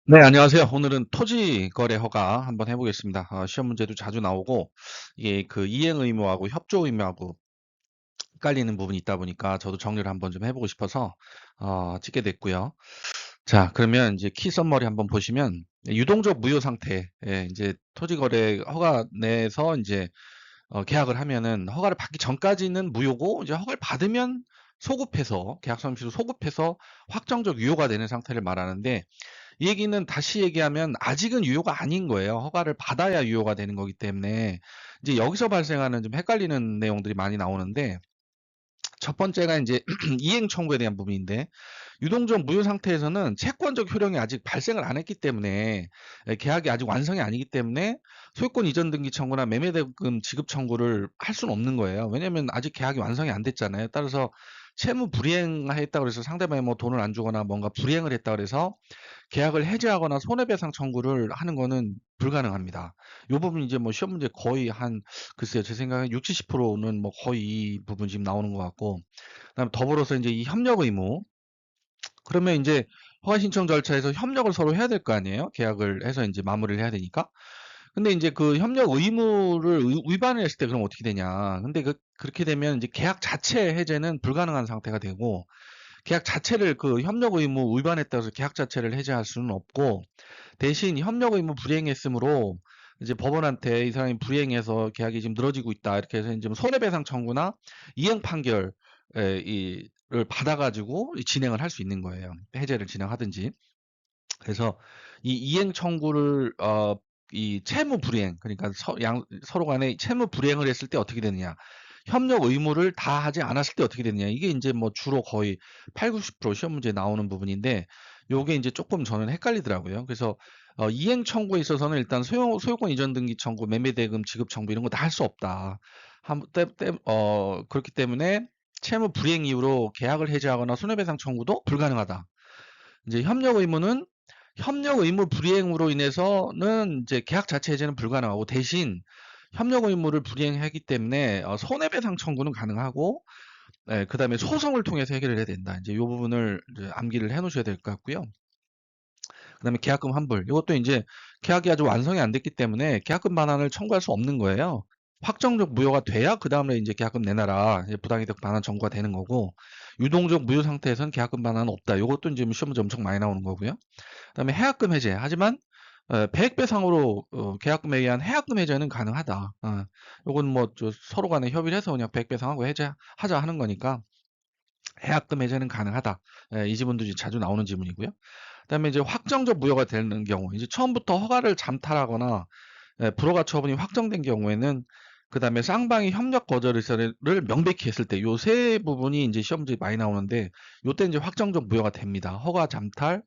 네, 안녕하세요. 오늘은 토지 거래 허가 한번 해보겠습니다. 시험 문제도 자주 나오고, 이게 그 이행 의무하고 협조 의무하고 헷갈리는 부분이 있다 보니까 저도 정리를 한번 좀 해보고 싶어서, 찍게 됐고요. 자, 그러면 이제 키 썸머리 한번 보시면, 유동적 무효 상태, 이제 토지 거래 허가 내에서 이제 계약을 하면은 허가를 받기 전까지는 무효고, 이제 허가를 받으면 소급해서, 계약서 임시로 소급해서 확정적 유효가 되는 상태를 말하는데, 이 얘기는 다시 얘기하면 아직은 유효가 아닌 거예요. 허가를 받아야 유효가 되는 거기 때문에 이제 여기서 발생하는 좀 헷갈리는 내용들이 많이 나오는데, 첫 번째가 이제 이행 청구에 대한 부분인데, 유동적 무효 상태에서는 채권적 효력이 아직 발생을 안 했기 때문에, 계약이 아직 완성이 아니기 때문에 소유권 이전 등기 청구나 매매대금 지급 청구를 할 수는 없는 거예요. 왜냐하면 아직 계약이 완성이 안 됐잖아요. 따라서 채무 불이행했다 그래서 상대방이 뭐 돈을 안 주거나 뭔가 불이행을 했다 그래서 계약을 해지하거나 손해배상 청구를 하는 거는 불가능합니다. 요 부분 이제 뭐 시험 문제 거의 한 글쎄요, 제 생각에 60~70%는 뭐 거의 이 부분 지금 나오는 것 같고, 그다음에 더불어서 이제 이 협력 의무. 그러면 이제 허가 신청 절차에서 협력을 서로 해야 될 거 아니에요? 계약을 해서 이제 마무리를 해야 되니까. 근데 이제 그 협력 의무를 위반을 했을 때 그럼 어떻게 되냐? 근데 그렇게 되면 이제 계약 자체 해제는 불가능한 상태가 되고, 계약 자체를 그 협력 의무 위반했다고 해서 계약 자체를 해제할 수는 없고, 대신 협력 의무 불이행했으므로 이제 법원한테 이 사람이 불이행해서 계약이 지금 늘어지고 있다 이렇게 해서 이제 뭐 손해배상 청구나 이행 판결 이를 받아가지고 진행을 할 수 있는 거예요. 해제를 진행하든지. 그래서 이 이행 청구를 이 채무 불이행, 그러니까 서로 간에 채무 불이행을 했을 때 어떻게 되느냐, 협력 의무를 다 하지 않았을 때 어떻게 되느냐, 이게 이제 뭐 주로 거의 80~90% 시험 문제에 나오는 부분인데, 요게 이제 조금 저는 헷갈리더라고요. 그래서 이행 청구에 있어서는 일단 소유권 이전 등기 청구, 매매대금 지급 청구 이런 거 다 할 수 없다. 그렇기 때문에 채무 불이행 이후로 계약을 해지하거나 손해배상 청구도 불가능하다. 이제 협력 의무 불이행으로 인해서는 이제 계약 자체 해제는 불가능하고, 대신 협력 의무를 불이행하기 때문에 손해배상 청구는 가능하고, 그다음에 소송을 통해서 해결을 해야 된다. 이제 이 부분을 이제 암기를 해 놓으셔야 될 것 같고요. 그다음에 계약금 환불. 이것도 이제 계약이 아직 완성이 안 됐기 때문에 계약금 반환을 청구할 수 없는 거예요. 확정적 무효가 돼야 그다음에 이제 계약금 내놔라, 이제 부당이득 반환 청구가 되는 거고, 유동적 무효 상태에서는 계약금 반환은 없다. 이것도 이제 시험 문제 엄청 많이 나오는 거고요. 그다음에 해약금 해제. 하지만 배액배상으로 계약금에 의한 해약금 해제는 가능하다. 요건 뭐 서로 간에 협의를 해서 그냥 배액배상하고 해제하자 하는 거니까 해약금 해제는 가능하다. 이 지문도 이제 자주 나오는 지문이고요. 그다음에 이제 확정적 무효가 되는 경우, 이제 처음부터 허가를 잠탈하거나 불허가 처분이 확정된 경우에는, 그다음에 쌍방이 협력 거절 의사를 명백히 했을 때, 요 세 부분이 이제 시험 문제 많이 나오는데, 요때 이제 확정적 무효가 됩니다. 허가 잠탈,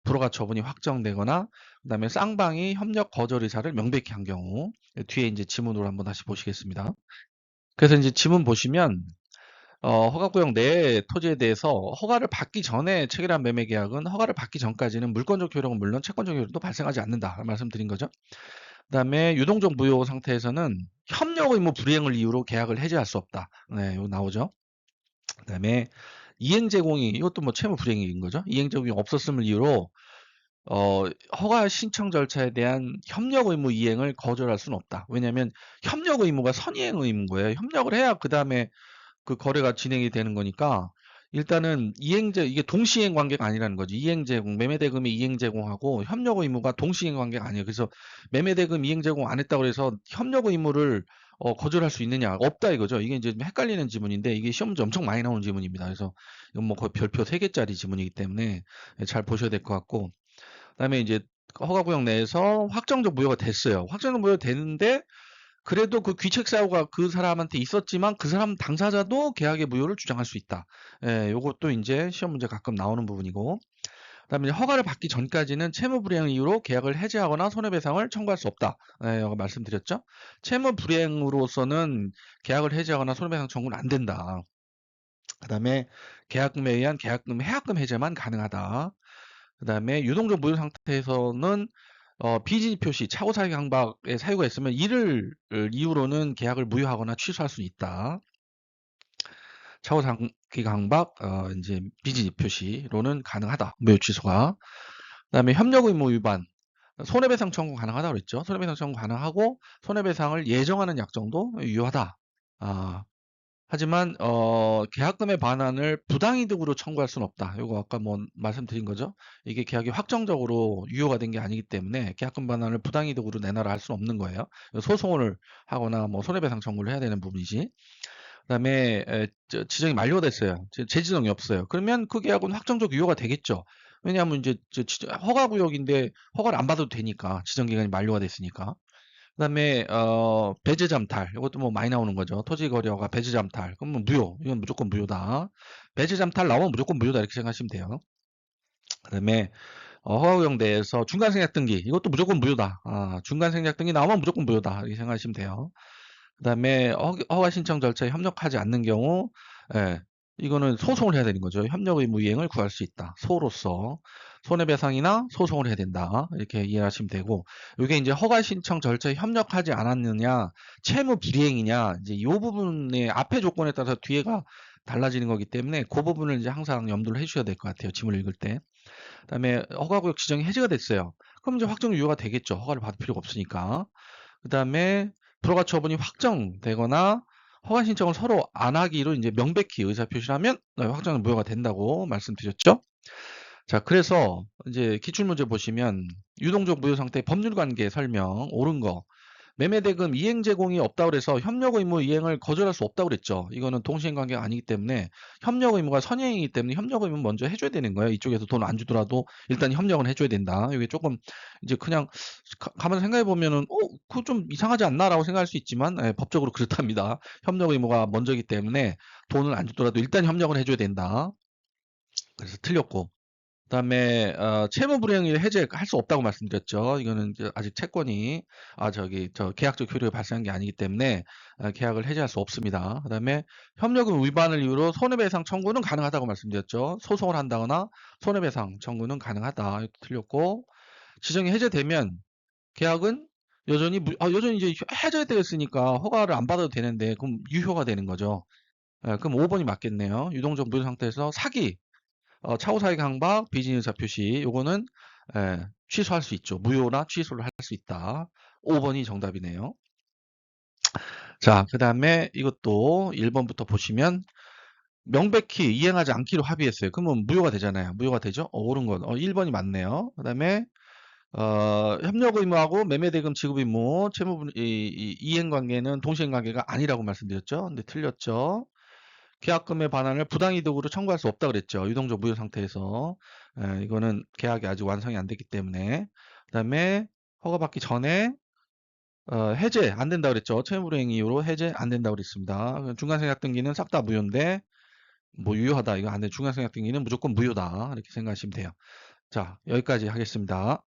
불허가 처분이 확정되거나, 그다음에 쌍방이 협력 거절 의사를 명백히 한 경우. 뒤에 이제 지문으로 한번 다시 보시겠습니다. 그래서 이제 지문 보시면 허가구역 내 토지에 대해서 허가를 받기 전에 체결한 매매 계약은 허가를 받기 전까지는 물권적 효력은 물론 채권적 효력도 발생하지 않는다 말씀드린 거죠. 그다음에 유동적 무효 상태에서는 협력 의무 불이행을 이유로 계약을 해지할 수 없다. 네, 이거 나오죠. 그다음에 이행 제공이, 이것도 뭐 채무 불이행인 거죠. 이행 제공이 없었음을 이유로 허가 신청 절차에 대한 협력 의무 이행을 거절할 수는 없다. 왜냐하면 협력 의무가 선이행 의무인 거예요. 협력을 해야 그 다음에 그 거래가 진행이 되는 거니까, 일단은 이게 동시행 관계가 아니라는 거지. 이행 제공, 매매 대금의 이행 제공하고 협력 의무가 동시행 관계가 아니에요. 그래서 매매 대금 이행 제공 안 했다고 해서 협력 의무를 거절할 수 있느냐? 없다 이거죠. 이게 이제 좀 헷갈리는 지문인데, 이게 시험 문제 엄청 많이 나오는 지문입니다. 그래서 이건 뭐 거의 별표 3개짜리 지문이기 때문에 잘 보셔야 될 것 같고, 그다음에 이제 허가구역 내에서 확정적 무효가 됐어요. 확정적 무효가 됐는데, 그래도 그 귀책 사유가 그 사람한테 있었지만 그 사람 당사자도 계약의 무효를 주장할 수 있다. 요것도 이제 시험 문제 가끔 나오는 부분이고, 그다음에 이제 허가를 받기 전까지는 채무 불이행 이유로 계약을 해지하거나 손해배상을 청구할 수 없다. 이거 말씀드렸죠. 채무 불이행으로서는 계약을 해지하거나 손해배상 청구는 안 된다. 그다음에 계약금에 의한 계약금 해약금 해제만 가능하다. 그다음에 유동적 무효 상태에서는 비진입 표시, 차고 사기 강박의 사유가 있으면 이를 이유로는 계약을 무효하거나 취소할 수 있다. 차고 사기 강박, 이제 비진입 표시로는 가능하다. 무효 취소가. 그다음에 협력 의무 위반. 손해배상 청구 가능하다고 그랬죠. 손해배상 청구 가능하고 손해배상을 예정하는 약정도 유효하다. 아, 하지만 계약금의 반환을 부당이득으로 청구할 수는 없다. 이거 아까 뭐 말씀드린 거죠. 이게 계약이 확정적으로 유효가 된 게 아니기 때문에 계약금 반환을 부당이득으로 내놔라 할 수는 없는 거예요. 소송을 하거나 뭐 손해배상 청구를 해야 되는 부분이지. 그다음에 지정이 만료됐어요. 재지정이 없어요. 그러면 그 계약은 확정적 유효가 되겠죠. 왜냐하면 이제 허가 구역인데 허가를 안 받아도 되니까 지정 기간이 만료가 됐으니까. 그다음에 배제 잠탈 이것도 뭐 많이 나오는 거죠. 토지 거래허가 배제 잠탈 그러면 무효. 이건 무조건 무효다. 배제 잠탈 나오면 무조건 무효다 이렇게 생각하시면 돼요. 그다음에 허가 구역 내에서 중간 생략 등기 이것도 무조건 무효다. 중간 생략 등기 나오면 무조건 무효다 이렇게 생각하시면 돼요. 그다음에 허가 신청 절차에 협력하지 않는 경우, 예, 이거는 소송을 해야 되는 거죠. 협력 의무 이행을 구할 수 있다. 소로서 손해배상이나 소송을 해야 된다. 이렇게 이해하시면 되고, 이게 이제 허가 신청 절차에 협력하지 않았느냐, 채무 불이행이냐, 이제 이 부분의 앞에 조건에 따라서 뒤에가 달라지는 거기 때문에 그 부분을 이제 항상 염두를 해주셔야 될 것 같아요. 지문을 읽을 때. 그다음에 허가구역 지정이 해제가 됐어요. 그럼 이제 확정 유효가 되겠죠. 허가를 받을 필요가 없으니까. 그다음에 불허가 처분이 확정되거나 허가 신청을 서로 안 하기로 이제 명백히 의사 표시를 하면 확정은 무효가 된다고 말씀드렸죠. 자, 그래서 이제 기출문제 보시면 유동적 무효 상태 법률 관계 설명 옳은 거. 매매대금 이행 제공이 없다고 그래서 협력 의무 이행을 거절할 수 없다고 그랬죠. 이거는 동시행 관계가 아니기 때문에 협력 의무가 선행이기 때문에 협력 의무 먼저 해줘야 되는 거예요. 이쪽에서 돈 안 주더라도 일단 협력은 해줘야 된다. 이게 조금 이제 그냥 가만 생각해 보면은 그거 좀 이상하지 않나라고 생각할 수 있지만 법적으로 그렇답니다. 협력 의무가 먼저기 때문에 돈을 안 주더라도 일단 협력은 해줘야 된다. 그래서 틀렸고. 그다음에 채무 불이행을 해제할 수 없다고 말씀드렸죠. 이거는 이제 아직 채권이 계약적 효력이 발생한 게 아니기 때문에 계약을 해제할 수 없습니다. 그다음에 협력금 위반을 이유로 손해배상 청구는 가능하다고 말씀드렸죠. 소송을 한다거나 손해배상 청구는 가능하다. 이것도 틀렸고 지정이 해제되면 계약은 여전히 이제 해제되었으니까 허가를 안 받아도 되는데 그럼 유효가 되는 거죠. 그럼 5번이 맞겠네요. 유동적 무효 상태에서 사기 차후사의 강박, 비즈니스 표시 요거는 취소할 수 있죠. 무효나 취소를 할 수 있다. 5번이 정답이네요. 자, 그 다음에 이것도 1번부터 보시면 명백히 이행하지 않기로 합의했어요. 그러면 무효가 되잖아요. 무효가 되죠? 옳은 건 1번이 맞네요. 그 다음에 협력 의무하고 매매대금 지급 의무, 이행 관계는 동시행 관계가 아니라고 말씀드렸죠. 근데 틀렸죠. 계약금의 반환을 부당이득으로 청구할 수 없다 그랬죠. 유동적 무효 상태에서. 이거는 계약이 아직 완성이 안 됐기 때문에. 그다음에 허가받기 전에 해제 안 된다 그랬죠. 채무불이행 이유로 해제 안 된다 그랬습니다. 중간생략 등기는 싹 다 무효인데 뭐 유효하다 이거 안 돼. 중간생략 등기는 무조건 무효다 이렇게 생각하시면 돼요. 자, 여기까지 하겠습니다.